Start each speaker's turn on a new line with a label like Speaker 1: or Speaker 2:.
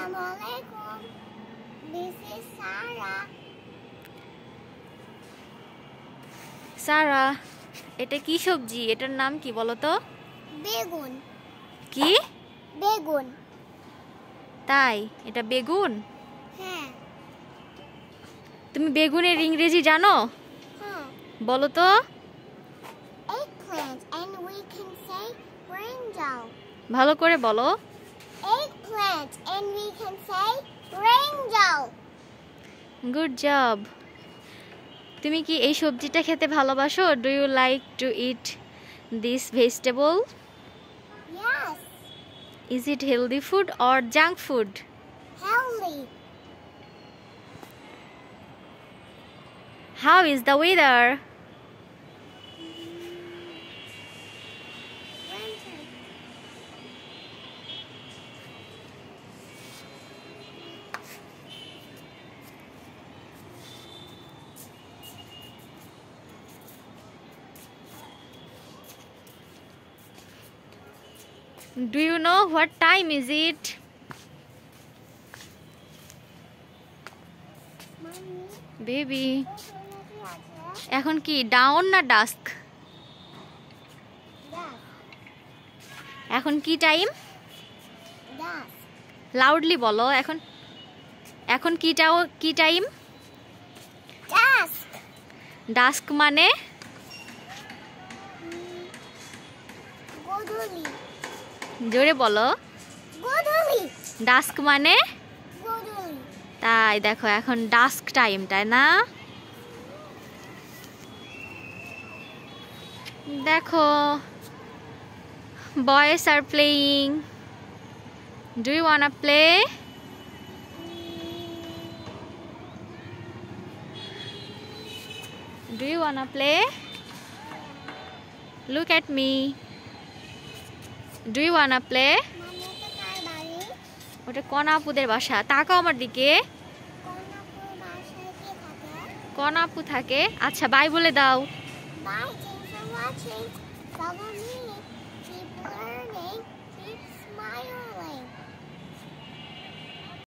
Speaker 1: Assalamualaikum. This is Sarah.
Speaker 2: সারা, এটা কি সবজি? এটার নাম কি বলো তো?
Speaker 1: বেগুন।
Speaker 2: কি?
Speaker 1: বেগুন।
Speaker 2: তাই, এটা বেগুন?
Speaker 1: হ্যাঁ।
Speaker 2: তুমি বেগুনের ইংরেজি জানো?
Speaker 1: হ্যাঁ।
Speaker 2: বলো তো।
Speaker 1: Eggplant and we can say brinjal.
Speaker 2: ভালো করে বলো।
Speaker 1: Eggplant and we can say brinjal.
Speaker 2: Good job. তুমি কি এই সবজিটা খেতে ভালোবাসো? Do you like to eat this vegetable?
Speaker 1: Yes.
Speaker 2: Is it healthy food or junk food?
Speaker 1: Healthy.
Speaker 2: How is the weather?
Speaker 1: Winter.
Speaker 2: Do you know what time is it?
Speaker 1: Mommy.
Speaker 2: Baby.
Speaker 1: Yes.
Speaker 2: এখন কি down না dusk? এখন কি time?
Speaker 1: Dusk.
Speaker 2: Loudly বলো। এখন এখন কি time?
Speaker 1: Dusk.
Speaker 2: Dusk মানে?
Speaker 1: Godoli.
Speaker 2: জোরে বলো।
Speaker 1: Godoli.
Speaker 2: ডাস্ক মানে?
Speaker 1: Godoli.
Speaker 2: তাই দেখো এখন ডাস্ক টাইম, তাই না? দেখো boys are playing. Do you wanna play? Do you wanna play? Look at me. Do you wanna play?
Speaker 1: Mommy, এটা কার বাড়ি?
Speaker 2: ওটা কনাপুদের বাসা। তাকাও আমার দিকে।
Speaker 1: কর্ণপুর বাসায় কে থাকে?
Speaker 2: কনাপু থাকে। আচ্ছা বাই বলে দাও।
Speaker 1: Bye, thanks for watching. Follow me